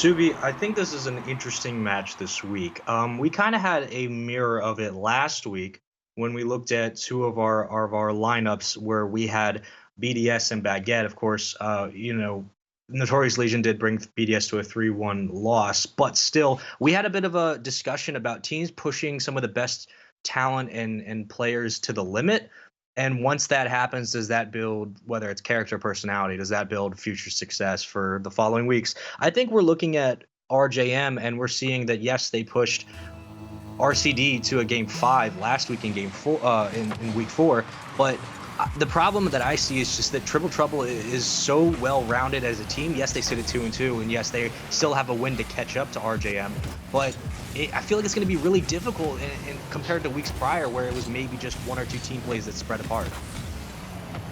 Subi, I think this is an interesting match this week. We kind of had a mirror of it last week when we looked at two of our lineups where we had BDS and Baguette. Of course, Notorious Legion did bring BDS to a 3-1 loss, but still, we had a bit of a discussion about teams pushing some of the best talent and players to the limit. And once that happens, does that build, whether it's character or personality, does that build future success for the following weeks? I think we're looking at RJM and we're seeing that, yes, they pushed RCD to a game 5 last week in game 4, in week 4, but the problem that I see is just that Triple Trouble is so well-rounded as a team. Yes, they sit at 2-2, and yes, they still have a win to catch up to RJM, but I feel like it's going to be really difficult in compared to weeks prior where it was maybe just one or two team plays that spread apart.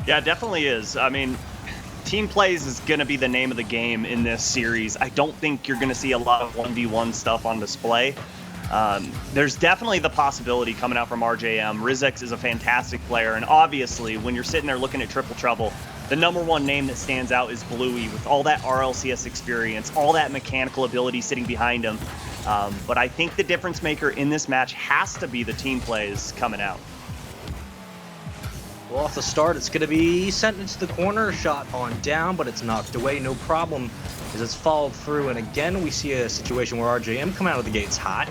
Yeah, it definitely is. I mean, team plays is going to be the name of the game in this series. I don't think you're going to see a lot of 1v1 stuff on display. There's definitely the possibility coming out from RJM. Rizix is a fantastic player, and obviously, when you're sitting there looking at Triple Trouble, the number one name that stands out is Bluey, with all that RLCS experience, all that mechanical ability sitting behind him. But I think the difference maker in this match has to be the team plays coming out. Well, off the start, it's going to be sent into the corner, shot on down, but it's knocked away, no problem, as it's followed through. And again, we see a situation where RJM come out of the gates hot,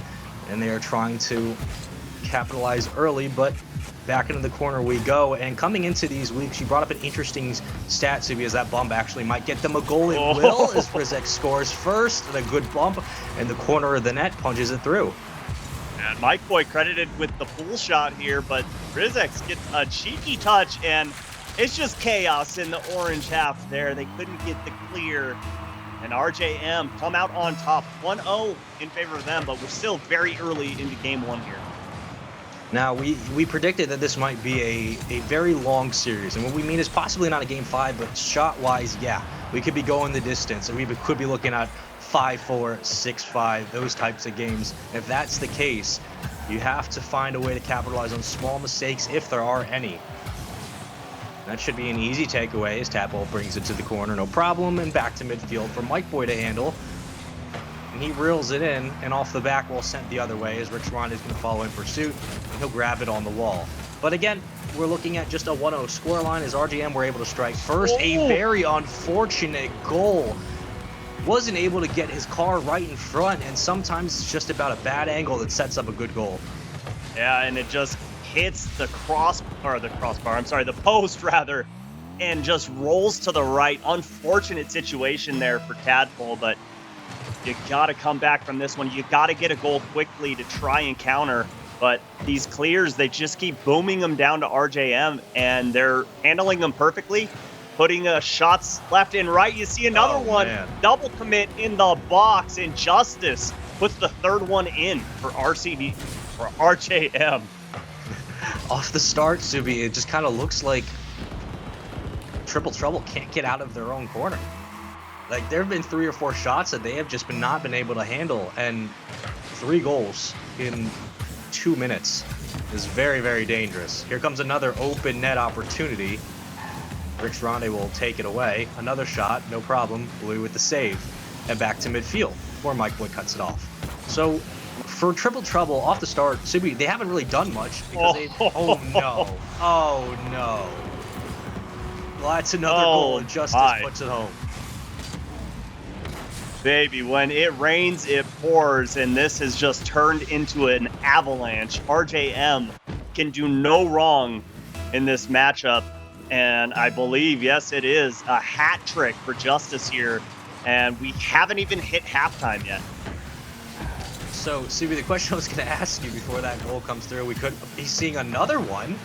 and they are trying to capitalize early, but back into the corner we go. And coming into these weeks, you brought up an interesting stat, Subi, as that bump actually might get them a goal. It will, as Rizek scores first, and a good bump, and the corner of the net punches it through. And Mike Boy credited with the pull shot here, but Rizek gets a cheeky touch, and it's just chaos in the orange half there. They couldn't get the clear. And RJM come out on top, 1-0 in favor of them, but we're still very early into game 1 here. Now, we predicted that this might be a very long series, and what we mean is possibly not a game 5, but shot-wise, yeah, we could be going the distance, and we could be looking at 5-4, 6-5, those types of games. If that's the case, you have to find a way to capitalize on small mistakes, if there are any. That should be an easy takeaway as Tadpole brings it to the corner, no problem, and back to midfield for Mike Boy to handle. And he reels it in, and off the back wall sent the other way as Rich Ron is going to follow in pursuit, and he'll grab it on the wall. But again, we're looking at just a 1-0 scoreline as RJM were able to strike first. A very unfortunate goal. Wasn't able to get his car right in front, and sometimes it's just about a bad angle that sets up a good goal. Yeah, and it just hits the the post rather, and just rolls to the right. Unfortunate situation there for Tadpole, but you gotta come back from this one. You gotta get a goal quickly to try and counter, but these clears, they just keep booming them down to RJM, and they're handling them perfectly, putting shots left and right. You see another one, double commit in the box, and Justice puts the third one in for RJM. Off the start, Subi, it just kind of looks like Triple Trouble can't get out of their own corner. Like, there have been 3 or 4 shots that they have just not been able to handle, and 3 goals in 2 minutes is very, very dangerous. Here comes another open net opportunity. Rich Ronde will take it away. Another shot, no problem. Blue with the save. And back to midfield, where Mike Boy cuts it off. So, for Triple Trouble, off the start, Subi, they haven't really done much because oh no. Well, that's another goal, and Justice puts it home. Baby, when it rains, it pours, and this has just turned into an avalanche. RJM can do no wrong in this matchup, and I believe, yes, it is a hat trick for Justice here, and we haven't even hit halftime yet. So, Subi, the question I was going to ask you before that goal comes through, we could be seeing another one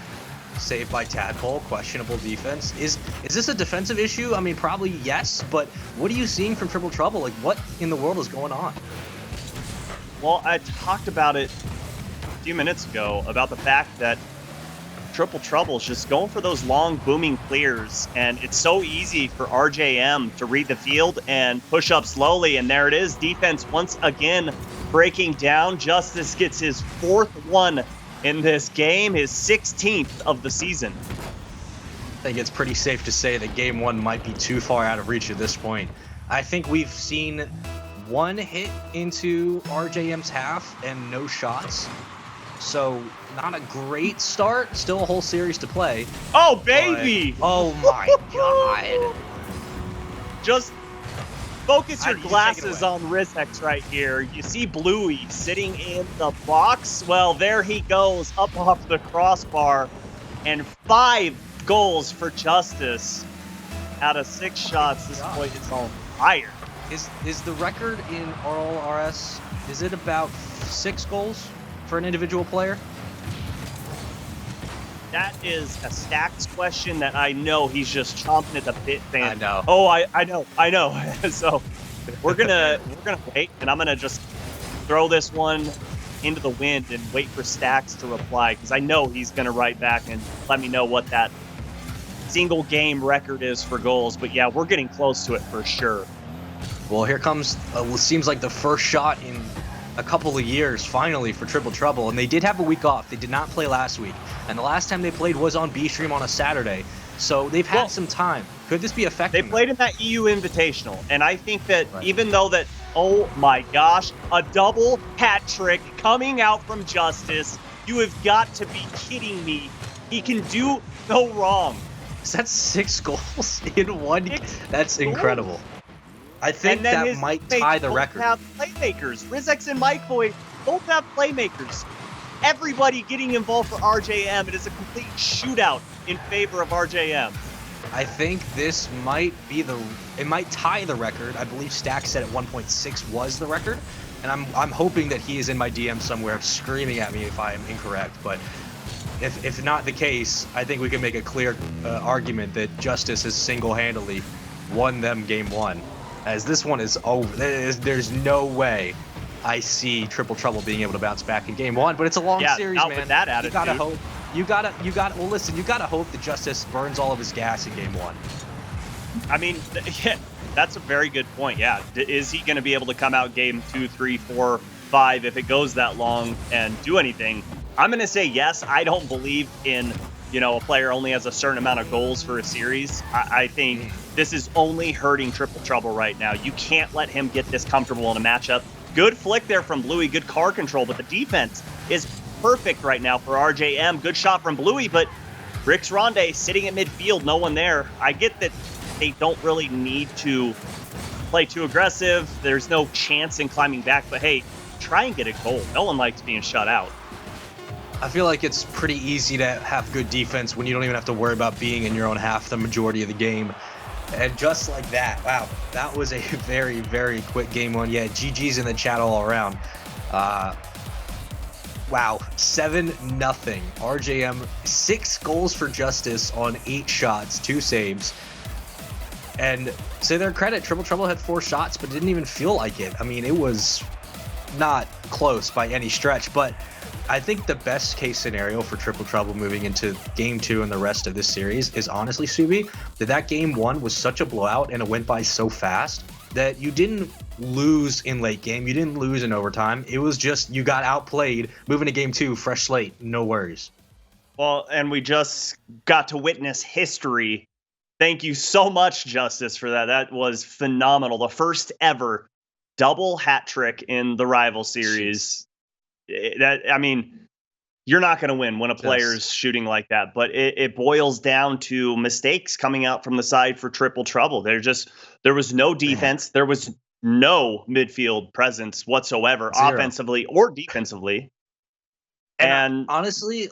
saved by Tadpole, questionable defense. Is this a defensive issue? I mean, probably yes, but what are you seeing from Triple Trouble? Like, what in the world is going on? Well, I talked about it a few minutes ago, about the fact that Triple Trouble is just going for those long booming clears, and it's so easy for RJM to read the field and push up slowly, and there it is. Defense once again breaking down. Justice gets his 4th one in this game, his 16th of the season. I think it's pretty safe to say that game 1 might be too far out of reach at this point. I think we've seen one hit into RJM's half and no shots. So not a great start. Still a whole series to play. Oh, baby! Oh my God! Just focus your You take it glasses away. on Rizex right here. You see Bluey sitting in the box. Well, there he goes up off the crossbar, and 5 goals for Justice out of 6 shots. This boy is on fire. Is the record in RLCS, is it about 6 goals for an individual player? That is a Stacks question that I know he's just chomping at the bit, fan. I know. Oh, I know. So we're gonna wait, and I'm gonna just throw this one into the wind and wait for Stacks to reply, because I know he's gonna write back and let me know what that single game record is for goals. But yeah, we're getting close to it for sure. Well, here comes what seems like the first shot in a couple of years, finally, for Triple Trouble. And they did have a week off. They did not play last week. And the last time they played was on B-Stream on a Saturday. So they've had some time. Could this be affecting They played in that EU Invitational. And I think that even though that, oh my gosh, a double hat trick coming out from Justice, you have got to be kidding me. He can do no wrong. Is that 6 goals in one? That's incredible. I think that might tie the record. Have playmakers. Rizex and Mike Boy both have playmakers. Everybody getting involved for RJM. It is a complete shootout in favor of RJM. I think this might be it might tie the record. I believe Stack said at 1.6 was the record, and I'm hoping that he is in my DM somewhere screaming at me if I am incorrect. But if not the case, I think we can make a clear argument that Justice has single-handedly won them game 1. As this one is over, there's no way I see Triple Trouble being able to bounce back in game 1. But it's a long series, not man. With that attitude. You gotta hope. You gotta. Well, listen. You gotta hope that Justice burns all of his gas in game 1. I mean, yeah, that's a very good point. Yeah, is he going to be able to come out game 2, 3, 4, 5 if it goes that long and do anything? I'm going to say yes. I don't believe in, a player only has a certain amount of goals for a series. I think this is only hurting Triple Trouble right now. You can't let him get this comfortable in a matchup. Good flick there from Bluey, good car control, but the defense is perfect right now for RJM. Good shot from Bluey, but Rix Ronde sitting at midfield, no one there. I get that they don't really need to play too aggressive. There's no chance in climbing back, but hey, try and get a goal. No one likes being shut out. I feel like it's pretty easy to have good defense when you don't even have to worry about being in your own half the majority of the game. And just like that, wow, that was a very, very quick game 1. Yeah, GG's in the chat all around. Wow, 7-0. RJM, 6 goals for Justice on 8 shots, 2 saves. And to their credit, Triple Trouble had 4 shots, but didn't even feel like it. I mean, it was not close by any stretch, but I think the best case scenario for Triple Trouble moving into game 2 and the rest of this series is honestly, Subi, that game 1 was such a blowout and it went by so fast that you didn't lose in late game. You didn't lose in overtime. It was just you got outplayed. Moving to game 2, fresh slate, no worries. Well, and we just got to witness history. Thank you so much, Justice, for that. That was phenomenal. The first ever double hat trick in the rival series. You're not going to win when a player's shooting like that, but it boils down to mistakes coming out from the side for Triple Trouble. There was no defense. There was no midfield presence whatsoever, 0. offensively or defensively. And honestly,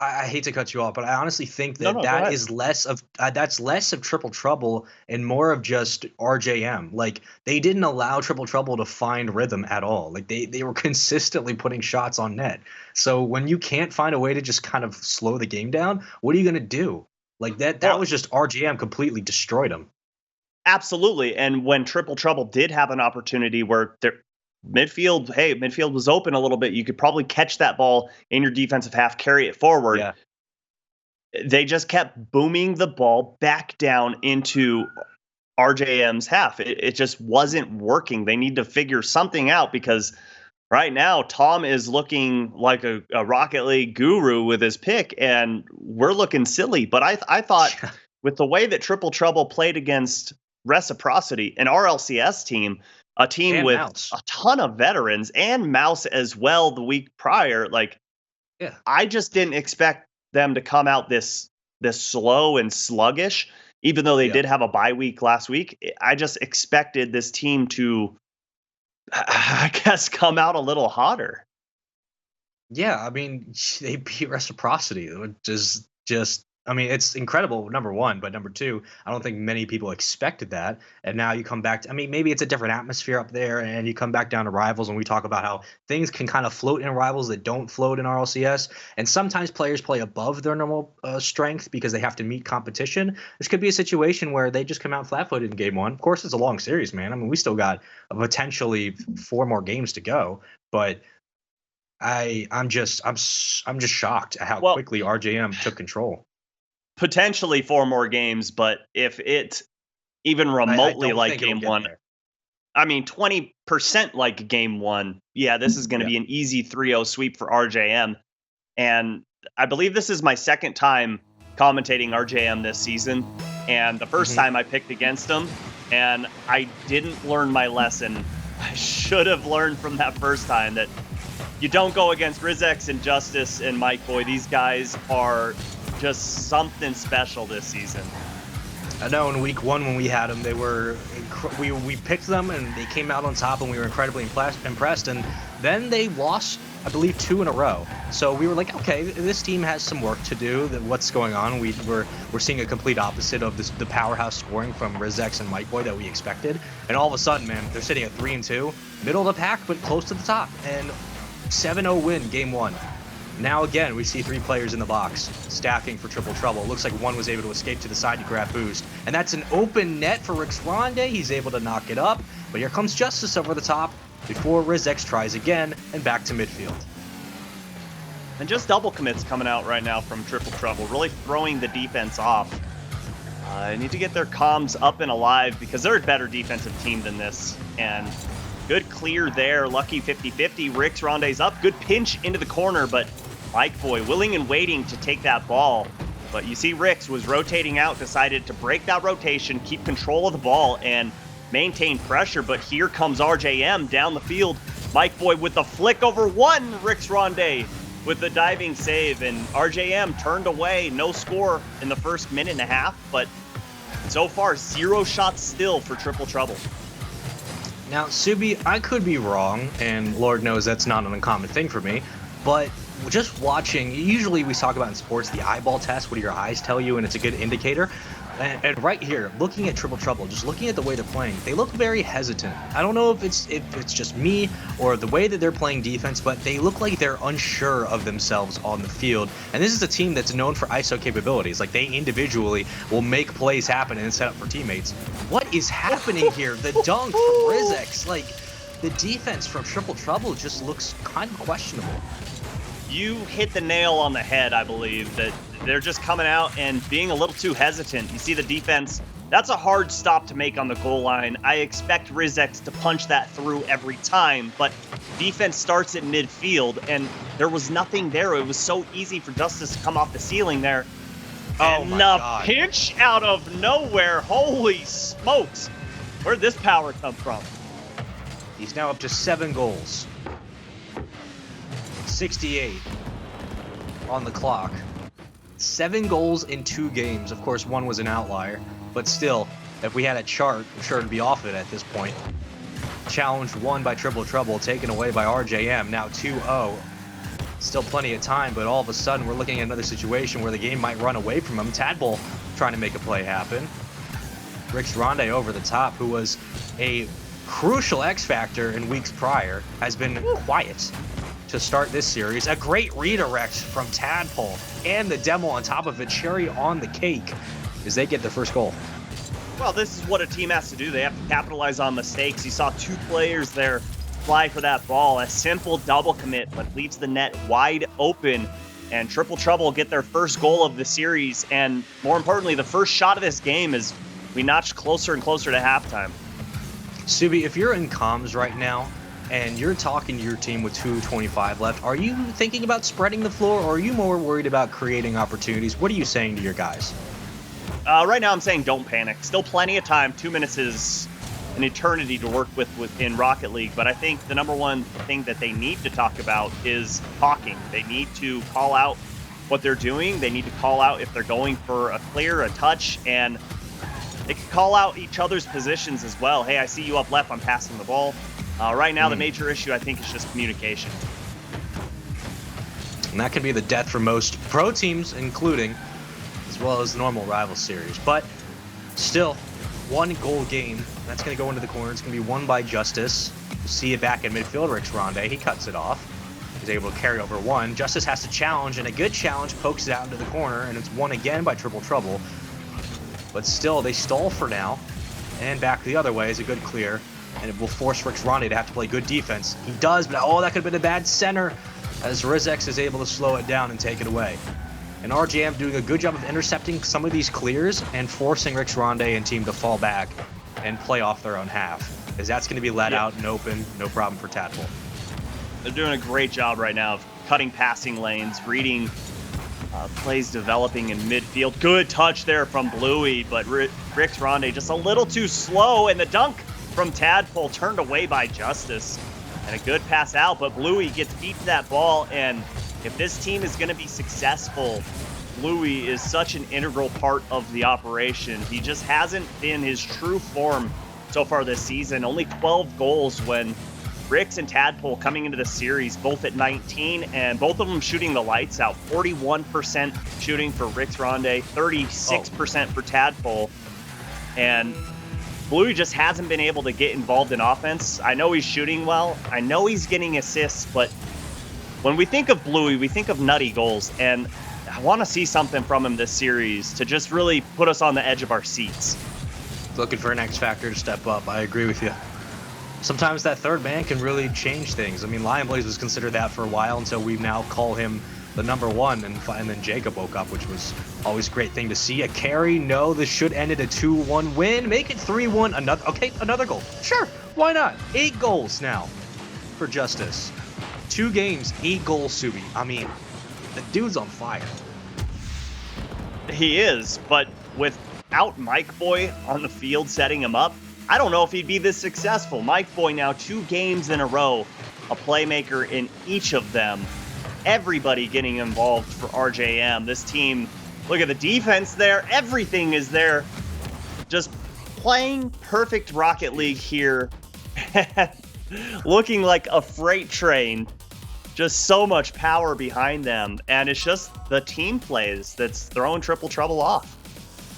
I hate to cut you off, but I honestly think that that is less of Triple Trouble and more of just RJM. They didn't allow Triple Trouble to find rhythm at all. They were consistently putting shots on net. So when you can't find a way to just kind of slow the game down, what are you going to do? That was just RJM completely destroyed them. Absolutely. And when Triple Trouble did have an opportunity where midfield was open a little bit, you could probably catch that ball in your defensive half, carry it forward. Yeah. They just kept booming the ball back down into RJM's half. It just wasn't working. They need to figure something out, because right now Tom is looking like a Rocket League guru with his pick, and we're looking silly. But I thought with the way that Triple Trouble played against Reciprocity, an RLCS team, a team And with Mouse. a ton of veterans and Mouse as well the week prior. Like, Yeah. I just didn't expect them to come out this slow and sluggish, even though they Yeah. did have a bye week last week. I just expected this team to, I guess, come out a little hotter. Yeah, I mean, they beat Reciprocity, which is just, I mean, it's incredible, number one, but number two, I don't think many people expected that. And now you come back to, I mean, maybe it's a different atmosphere up there, and you come back down to Rivals, and we talk about how things can kind of float in Rivals that don't float in RLCS. And sometimes players play above their normal strength because they have to meet competition. This could be a situation where they just come out flat footed in game one. Of course, it's a long series, man. I mean, we still got potentially 4 more games to go, but I'm just shocked at how Well, quickly RJM took control. potentially 4 more games, but if it even I remotely don't like think it'll game get one, there. I mean, 20% like game one, yeah, this is going to Yeah. be an easy 3-0 sweep for RJM. And I believe this is my second time commentating RJM this season. And the first Mhm. time I picked against them, and I didn't learn my lesson. I should have learned from that first time that you don't go against Rizex and Justice and Mike Boy. These guys are just something special this season. I know in week one when we had them, they were we picked them and they came out on top, and we were incredibly impressed. And then they lost, I believe, 2 in a row. So we were like, okay, this team has some work to do. That what's going on? We're seeing a complete opposite of the powerhouse scoring from Rizex and Mike Boy that we expected. And all of a sudden, man, they're sitting at 3-2, middle of the pack, but close to the top, and 7-0 win game one. Now again, we see 3 players in the box, stacking for triple trouble. It looks like one was able to escape to the side to grab boost. And that's an open net for Rixronde. He's able to knock it up. But here comes Justice over the top before Rizex tries again and back to midfield. And just double commits coming out right now from Triple Trouble, really throwing the defense off. I need to get their comms up and alive because they're a better defensive team than this. And good clear there, lucky 50-50. Rixronde's up, good pinch into the corner, but Mike Boy willing and waiting to take that ball. But you see Rix was rotating out, decided to break that rotation, keep control of the ball, and maintain pressure. But here comes RJM down the field. Mike Boy with the flick over one, Rixronde with the diving save, and RJM turned away. No score in the first minute and a half, but so far 0 shots still for Triple Trouble. Now, Subi, I could be wrong, and Lord knows that's not an uncommon thing for me, but just watching, usually we talk about in sports the eyeball test, what do your eyes tell you, and it's a good indicator. And right here, looking at Triple Trouble, just looking at the way they're playing, they look very hesitant. I don't know if it's just me or the way that they're playing defense, but they look like they're unsure of themselves on the field. And this is a team that's known for ISO capabilities. Like, they individually will make plays happen and set up for teammates. What is happening here? The dunk from Rizex, like, the defense from Triple Trouble just looks kind of questionable. You hit the nail on the head, I believe, that they're just coming out and being a little too hesitant. You see the defense, that's a hard stop to make on the goal line. I expect Rizex to punch that through every time, but defense starts at midfield, and there was nothing there. It was so easy for Justice to come off the ceiling there. Oh and my a God. pinch out of nowhere. Holy smokes. Where'd this power come from? He's now up to 7 goals. 68 on the clock. 7 goals in 2 games. Of course, one was an outlier, but still, if we had a chart, I'm sure it'd be off it at this point. Challenge won by Triple Trouble, taken away by RJM. Now 2-0. Still plenty of time, but all of a sudden we're looking at another situation where the game might run away from him. Tadpole trying to make a play happen. Rixronde over the top, who was a crucial X factor in weeks prior, has been quiet to start this series. A great redirect from Tadpole, and the demo on top of it, cherry on the cake, as they get their first goal. Well, this is what a team has to do. They have to capitalize on mistakes. You saw 2 players there fly for that ball. A simple double commit, but leaves the net wide open. And Triple Trouble get their first goal of the series. And more importantly, the first shot of this game as we notch closer and closer to halftime. Subi, if you're in comms right now, and you're talking to your team with 2:25 left, are you thinking about spreading the floor, or are you more worried about creating opportunities? What are you saying to your guys? Right now I'm saying don't panic. Still plenty of time. 2 minutes is an eternity to work with in Rocket League. But I think the number one thing that they need to talk about is talking. They need to call out what they're doing. They need to call out if they're going for a clear, a touch, and they can call out each other's positions as well. Hey, I see you up left. I'm passing the ball. Right now, the major issue, I think, is just communication. And that can be the death for most pro teams, including as well as the normal rival series. But still, 1-goal game. That's going to go into the corner. It's going to be won by Justice. You see it back in midfield. Rix Ronde, he cuts it off. He's able to carry over one. Justice has to challenge, and a good challenge pokes it out into the corner, and it's won again by Triple Trouble. But still, they stall for now. And back the other way is a good clear, and it will force Rix Ronde to have to play good defense. He does, but oh, that could have been a bad center, as Rizex is able to slow it down and take it away. And RJM doing a good job of intercepting some of these clears and forcing Rix Ronde and team to fall back and play off their own half, because that's going to be let out and open, no problem for Tadpole. They're doing a great job right now of cutting passing lanes, reading plays developing in midfield. Good touch there from Bluey, but Rix Ronde just a little too slow, and the dunk from Tadpole turned away by Justice. And a good pass out, but Bluey gets beat to that ball, and if this team is going to be successful, Bluey is such an integral part of the operation. He just hasn't been his true form so far this season. Only 12 goals when Rix and Tadpole coming into the series, both at 19, and both of them shooting the lights out. 41% shooting for Rix Ronde, 36% for Tadpole. And Bluey just hasn't been able to get involved in offense. I know he's shooting well. I know he's getting assists, but when we think of Bluey, we think of nutty goals. And I want to see something from him this series to just really put us on the edge of our seats. Looking for an X factor to step up. I agree with you. Sometimes that third man can really change things. I mean, Lion Blaze was considered that for a while until we now call him the number one, and then Jacob woke up, which was always a great thing to see. A carry, no, this should end in a 2-1 win. Make it 3-1, another goal. Sure, why not? 8 goals now for Justice. 2 games, 8 goals, Subi. I mean, the dude's on fire. He is, but without Mike Boy on the field setting him up, I don't know if he'd be this successful. Mike Boy now 2 games in a row, a playmaker in each of them. Everybody getting involved for RJM. This team, look at the defense there. Everything is there. Just playing perfect Rocket League here. Looking like a freight train. Just so much power behind them. And it's just the team plays that's throwing Triple Trouble off.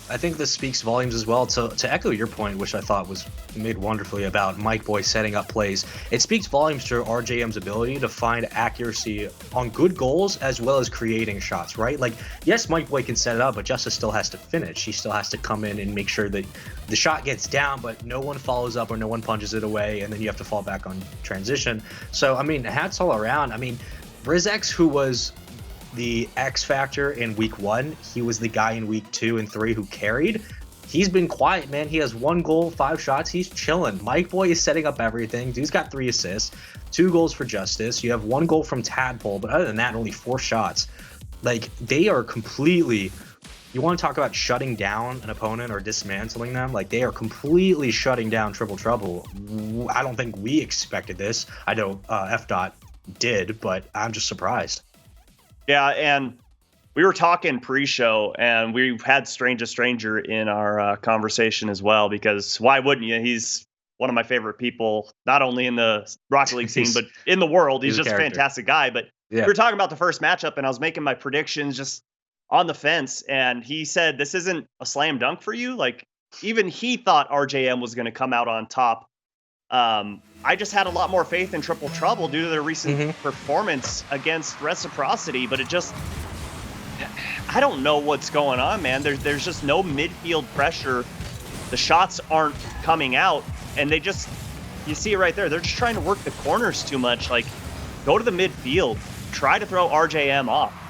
I think this speaks volumes as well to echo your point, which I thought was made wonderfully about Mike Boy setting up plays. It speaks volumes to RJM's ability to find accuracy on good goals as well as creating shots, right? Like, yes, Mike Boy can set it up, but Justice still has to finish. He still has to come in and make sure that the shot gets down, but no one follows up or no one punches it away, and then you have to fall back on transition. So, I mean, hats all around. I mean, Rizex, who was the X factor in week 1, he was the guy in week 2 and 3 who carried. He's been quiet, man. He has 1 goal, 5 shots. He's chilling. Mike Boy is setting up everything. Dude's got 3 assists, 2 goals for Justice. You have 1 goal from Tadpole, but other than that, only 4 shots. Like, they are completely, you want to talk about shutting down an opponent or dismantling them? Like, they are completely shutting down Triple Trouble. I don't think we expected this. I know F. did, but I'm just surprised. Yeah, and we were talking pre-show, and we had Strange Stranger in our conversation as well, because why wouldn't you? He's one of my favorite people, not only in the Rocket League scene, but in the world. He's just a fantastic guy. But we were talking about the first matchup, and I was making my predictions just on the fence, and he said, this isn't a slam dunk for you? Like, even he thought RJM was going to come out on top. I just had a lot more faith in Triple Trouble due to their recent performance against Reciprocity, but it just, I don't know what's going on, man. There's just no midfield pressure. The shots aren't coming out, and they just, you see it right there. They're just trying to work the corners too much. Like, go to the midfield, try to throw RJM off.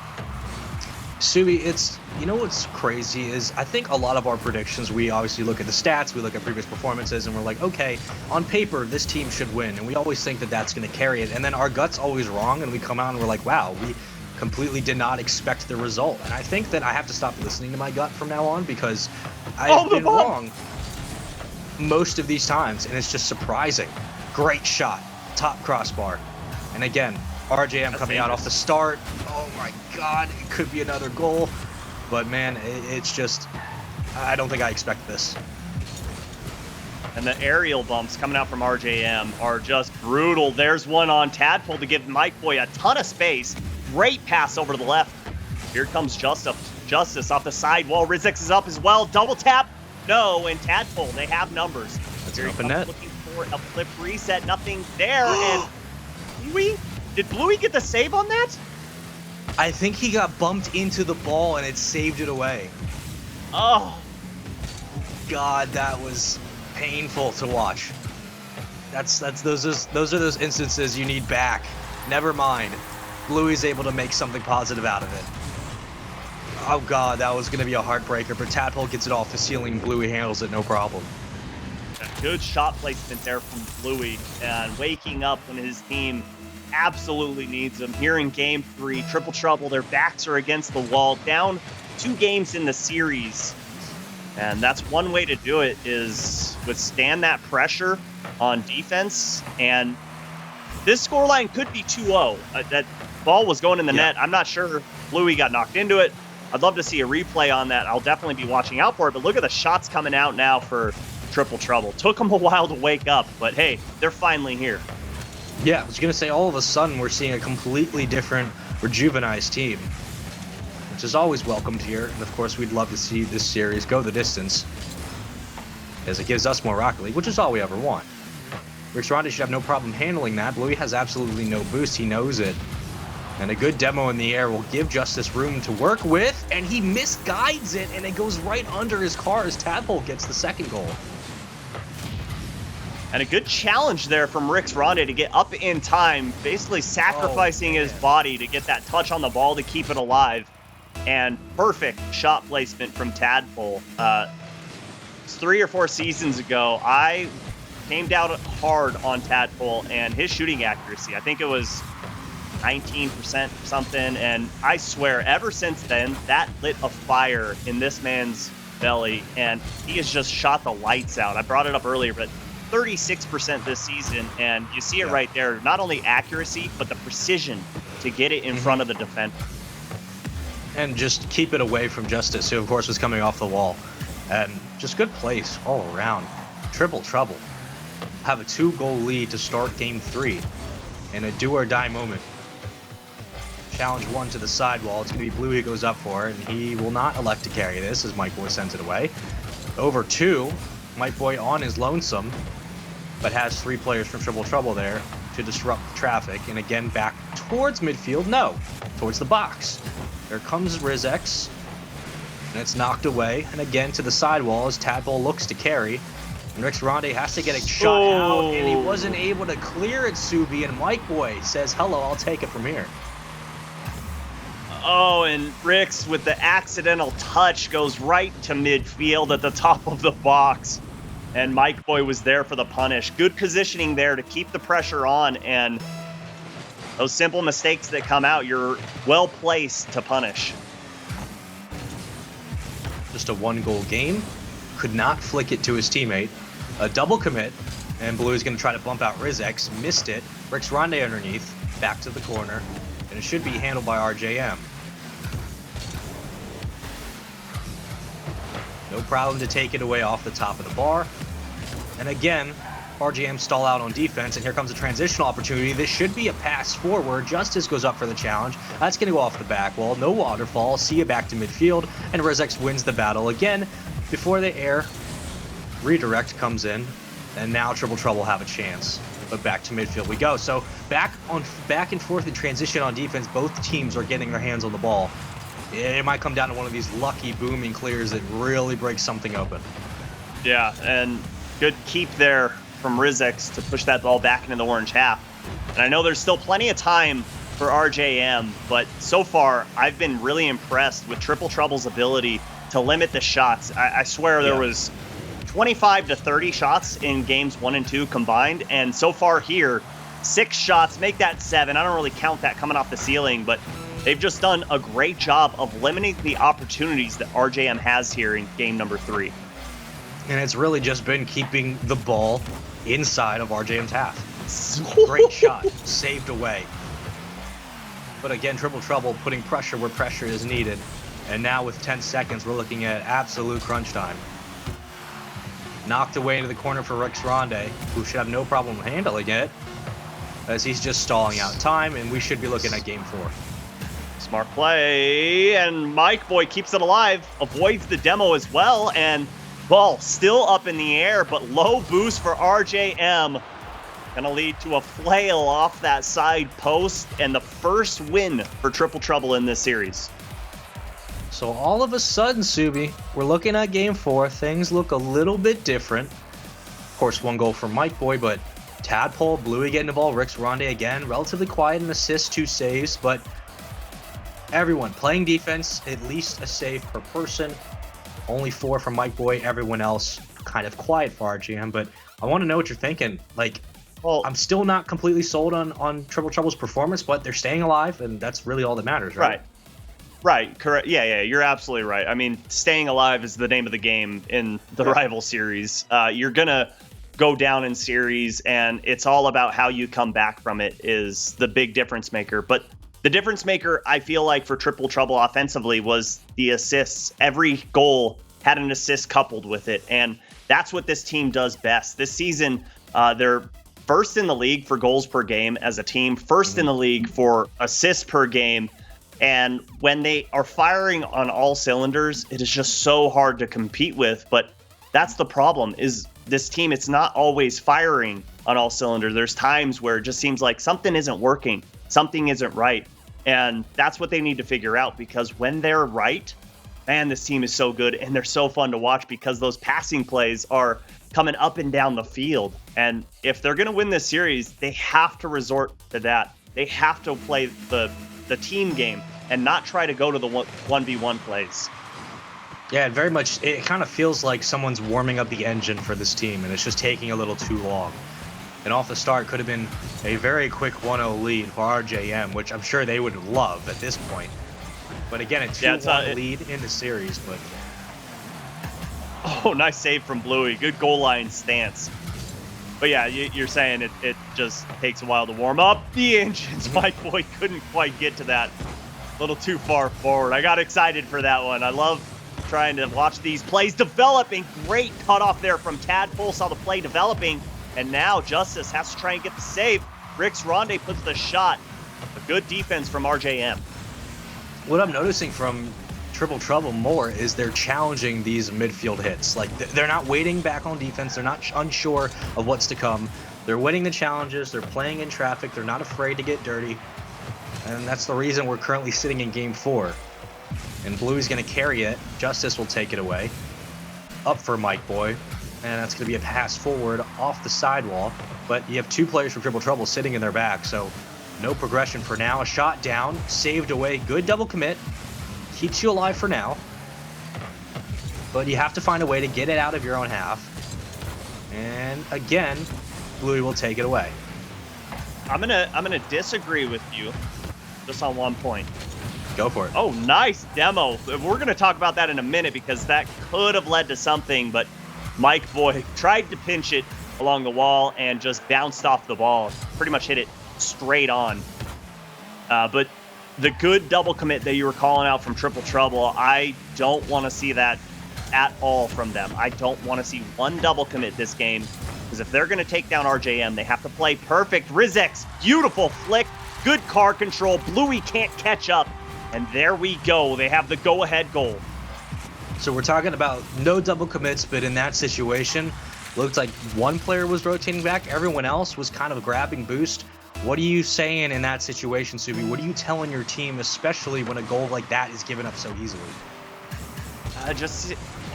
Subi, it's, you know what's crazy is I think a lot of our predictions, we obviously look at the stats, we look at previous performances, and we're like, okay, on paper, this team should win. And we always think that that's going to carry it. And then our gut's always wrong, and we come out and we're like, wow, we completely did not expect the result. And I think that I have to stop listening to my gut from now on, because I've been wrong. most of these times, and it's just surprising. Great shot, top crossbar. And again, RJM coming out off the start. Oh my God, it could be another goal. But man, it's just, I don't think I expect this. And the aerial bumps coming out from RJM are just brutal. There's one on Tadpole to give Mike Boy a ton of space. Great pass over to the left. Here comes Justice off the sidewall. Rizix is up as well. Double tap. No, and Tadpole, they have numbers. That's an open net. Looking for a flip reset. Nothing there. And Bluey? Did Bluey get the save on that? I think he got bumped into the ball and it saved it away. Oh. God, that was painful to watch. Those are those instances you need back. Never mind. Bluey's able to make something positive out of it. Oh God, that was going to be a heartbreaker, but Tadpole gets it off the ceiling. Bluey handles it, no problem. A good shot placement there from Bluey, and waking up when his team absolutely needs him. Here in Game 3, Triple Trouble, their backs are against the wall, down 2 games in the series. And that's one way to do it, is withstand that pressure on defense. And this scoreline could be 2-0. That ball was going in the net. I'm not sure Bluey got knocked into it. I'd love to see a replay on that. I'll definitely be watching out for it. But look at the shots coming out now for Triple Trouble. Took them a while to wake up, but hey, they're finally here. Yeah, I was going to say, all of a sudden we're seeing a completely different, rejuvenized team, which is always welcomed here. And of course, we'd love to see this series go the distance, as it gives us more Rocket League, which is all we ever want. Rix Ronde should have no problem handling that. Bluey has absolutely no boost. He knows it. And a good demo in the air will give Justice room to work with, and he misguides it, and it goes right under his car as Tadpole gets the second goal. And a good challenge there from Rix Ronde to get up in time, basically sacrificing his body to get that touch on the ball to keep it alive. And perfect shot placement from Tadpole. 3 or 4 seasons ago, I came down hard on Tadpole and his shooting accuracy. I think it was 19% or something, and I swear ever since then that lit a fire in this man's belly, and he has just shot the lights out. I brought it up earlier, but 36% this season, and you see it right there. Not only accuracy, but the precision to get it in front of the defender. And just keep it away from Justice, who of course was coming off the wall. And just good plays all around. Triple Trouble have a 2-goal lead to start Game 3 in a do-or-die moment. Challenge 1 to the sidewall. It's going to be Blue who goes up for it, and he will not elect to carry this as Mike Boy sends it away. Over 2, Mike Boy on his lonesome, but has 3 players from Triple Trouble there to disrupt traffic. And again, back towards midfield. No, towards the box. There comes Rizix, and it's knocked away. And again to the sidewall as Tadpole looks to carry. And Rix Ronde has to get a shot out, and he wasn't able to clear it, Subi. And Mike Boy says, hello, I'll take it from here. Oh, and Rix with the accidental touch goes right to midfield at the top of the box. And Mike Boy was there for the punish. Good positioning there to keep the pressure on, and those simple mistakes that come out, you're well placed to punish. Just a 1-goal game. Could not flick it to his teammate. A double commit, and Blue is going to try to bump out Rizix. Missed it. Rix Ronde underneath. Back to the corner. And it should be handled by RJM. No problem to take it away off the top of the bar. And again, RJM stall out on defense, and here comes a transitional opportunity. This should be a pass forward. Justice goes up for the challenge. That's going to go off the back wall. No waterfall. See you back to midfield, and Rizix wins the battle again. Before the air, redirect comes in, and now Triple Trouble have a chance. But back to midfield we go. So back and forth in transition on defense. Both teams are getting their hands on the ball. It might come down to one of these lucky booming clears that really breaks something open. Yeah, and good keep there from Rizix to push that ball back into the orange half. And I know there's still plenty of time for RJM, but so far I've been really impressed with Triple Trouble's ability to limit the shots. I swear there was 25 to 30 shots in games 1 and 2 combined, and so far here, 6 shots, make that 7. I don't really count that coming off the ceiling, but they've just done a great job of limiting the opportunities that RJM has here in game number 3. And it's really just been keeping the ball inside of RJM's half. Great shot, saved away. But again, Triple Trouble putting pressure where pressure is needed. And now with 10 seconds, we're looking at absolute crunch time. Knocked away into the corner for Rex Ronde, who should have no problem handling it, as he's just stalling out time, and we should be looking at game 4. Smart play, and Mike Boy keeps it alive, avoids the demo as well, and ball still up in the air, but low boost for RJM. Gonna lead to a flail off that side post, and the first win for Triple Trouble in this series. So all of a sudden, Subi, we're looking at game 4. Things look a little bit different. Of course, 1 goal from Mike Boy, but Tadpole, Bluey getting the ball, Rix Ronde again, relatively quiet in assists, 2 saves, but everyone playing defense, at least a save per person. Only 4 from Mike Boy, everyone else kind of quiet for RGM, but I want to know what you're thinking. Like, well, I'm still not completely sold on Triple Trouble's performance, but they're staying alive, and that's really all that matters, right? Right, correct. Yeah, you're absolutely right. I mean, staying alive is the name of the game in the rival series. You're going to go down in series, and it's all about how you come back from it is the big difference maker. But the difference maker, I feel like, for Triple Trouble offensively was the assists. Every goal had an assist coupled with it, and that's what this team does best. This season, they're first in the league for goals per game as a team, first in the league for assists per game, and when they are firing on all cylinders, it is just so hard to compete with. But that's the problem, is this team, it's not always firing on all cylinders. There's times where it just seems like something isn't working, something isn't right. And that's what they need to figure out, because when they're right, man, this team is so good, and they're so fun to watch because those passing plays are coming up and down the field. And if they're going to win this series, they have to resort to that. They have to play the team game and not try to go to the 1v1 plays. Yeah, very much. It kind of feels like someone's warming up the engine for this team, and it's just taking a little too long. And off the start could have been a very quick 1-0 lead for RJM, which I'm sure they would love at this point. But again, a 2-1 lead in the series. But oh, nice save from Bluey. Good goal line stance. But yeah, you're saying it just takes a while to warm up the engines. Mike Boy couldn't quite get to that. A little too far forward. I got excited for that one. I love trying to watch these plays developing. Great cutoff there from Tadpole. Saw the play developing. And now Justice has to try and get the save. Rix Ronde puts the shot. A good defense from RJM. What I'm noticing from Triple Trouble more is they're challenging these midfield hits. Like, they're not waiting back on defense. They're not unsure of what's to come. They're winning the challenges. They're playing in traffic. They're not afraid to get dirty. And that's the reason we're currently sitting in game 4. And Bluey's going to carry it. Justice will take it away. Up for Mike Boy. And that's going to be a pass forward off the sidewall. But you have 2 players from Triple Trouble sitting in their back, so no progression for now. A shot down, saved away. Good double commit. Keeps you alive for now. But you have to find a way to get it out of your own half. And again, Bluey will take it away. I'm gonna disagree with you just on one point. Go for it. Oh, nice demo. We're gonna talk about that in a minute because that could have led to something, but Mike Boy tried to pinch it along the wall and just bounced off the ball. Pretty much hit it straight on. But the good double commit that you were calling out from Triple Trouble, I don't want to see that at all from them. I don't want to see one double commit this game, because if they're going to take down RJM, they have to play perfect. Rizek's beautiful flick, good car control. Bluey can't catch up, and there we go. They have the go-ahead goal. So we're talking about no double commits, but in that situation, looked like one player was rotating back. Everyone else was kind of grabbing boost. What are you saying in that situation, Subi? What are you telling your team, especially when a goal like that is given up so easily?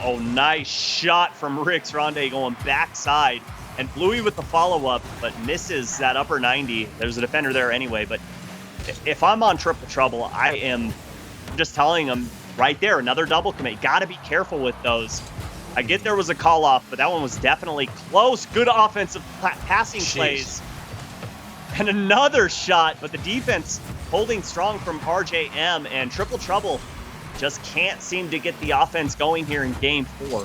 Oh, nice shot from Rix Ronde going backside. And Bluey with the follow-up, but misses that upper 90. There's a defender there anyway, but if I'm on Triple Trouble, I am just telling them right there, another double commit. Got to be careful with those. I get there was a call-off, but that one was definitely close. Good offensive passing plays. And another shot, but the defense holding strong from RJM, and Triple Trouble just can't seem to get the offense going here in game 4.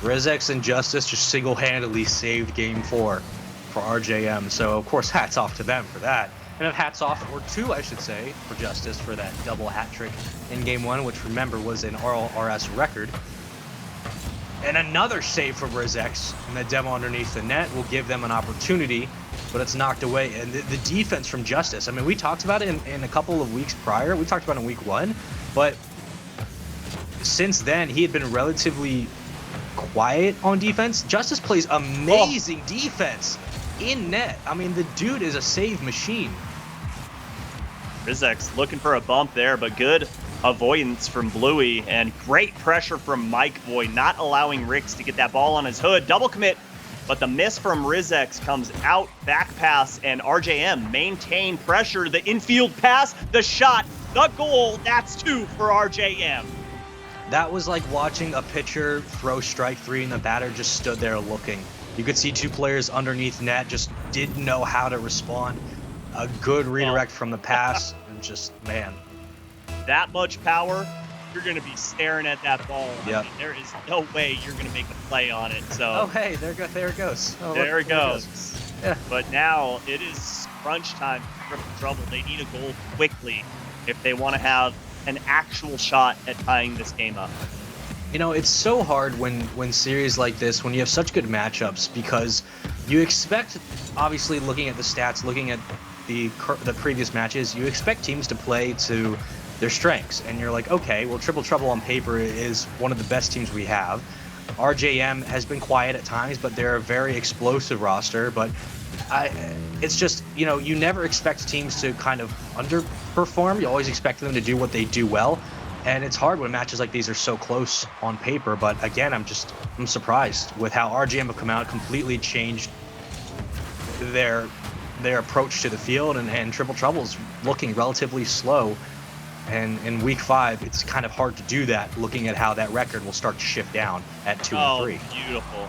Rizex and Justice just single-handedly saved Game 4 for RJM. So, of course, hats off to them for that. And hats off, or two, I should say, for Justice for that double hat trick in Game 1, which, remember, was an RLCS record. And another save from Rizex in the demo underneath the net will give them an opportunity, but it's knocked away. And the defense from Justice, I mean, we talked about it in a couple of weeks prior. We talked about it in Week 1, but since then, he had been relatively quiet on defense. Justice plays amazing defense in net. I mean, the dude is a save machine. Rizex looking for a bump there, but good avoidance from Bluey and great pressure from Mike Boy, not allowing Rix to get that ball on his hood. Double commit, but the miss from Rizex comes out, back pass, and RJM maintain pressure. The infield pass, the shot, the goal. That's 2 for RJM. That was like watching a pitcher throw strike 3 and the batter just stood there looking. You could see 2 players underneath net just didn't know how to respond. A good redirect from the pass, and just, man. That much power, you're going to be staring at that ball. Yep. I mean, there is no way you're going to make a play on it. So. Oh, hey, there it goes. Oh, there it goes. Yeah. But now it is crunch time for Triple Trouble. They need a goal quickly if they want to have an actual shot at tying this game up. You know, it's so hard when series like this, when you have such good matchups, because you expect, obviously looking at the stats, looking at the previous matches, you expect teams to play to their strengths. And you're like, okay, well, Triple Trouble on paper is one of the best teams we have. RJM has been quiet at times, but they're a very explosive roster. But it's just, you know, you never expect teams to kind of underperform. You always expect them to do what they do well. And it's hard when matches like these are so close on paper. But again, I'm surprised with how RJM have come out, completely changed their approach to the field, and Triple Trouble's looking relatively slow. And in Week 5, it's kind of hard to do that, looking at how that record will start to shift down at 2 and 3. Oh, beautiful.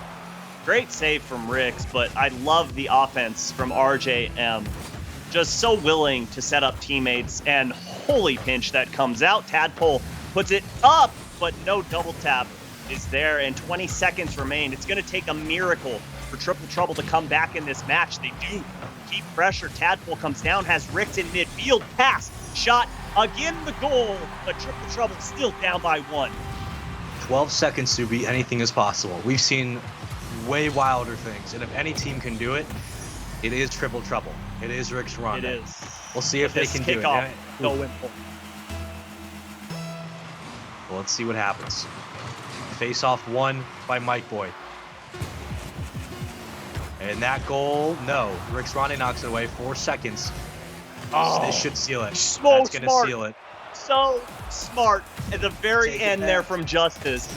Great save from Rix, but I love the offense from RJM. Just so willing to set up teammates, and holy pinch that comes out. Tadpole puts it up, but no double tap is there, and 20 seconds remain. It's going to take a miracle for Triple Trouble to come back in this match. They do keep pressure. Tadpole comes down, has Rix in midfield, pass, shot, again the goal, but Triple Trouble still down by 1. 12 seconds to be anything is possible. We've seen way wilder things, and if any team can do it, it is Triple Trouble. It is Rick's run. It is. We'll see if they can do it. Well, let's see what happens. Face off 1 by Mike Boy. And that goal, no. Rick's Ronde knocks it away. 4 seconds. Oh, this should seal it. So That's going to seal it. So smart at the very Take end there from Justice.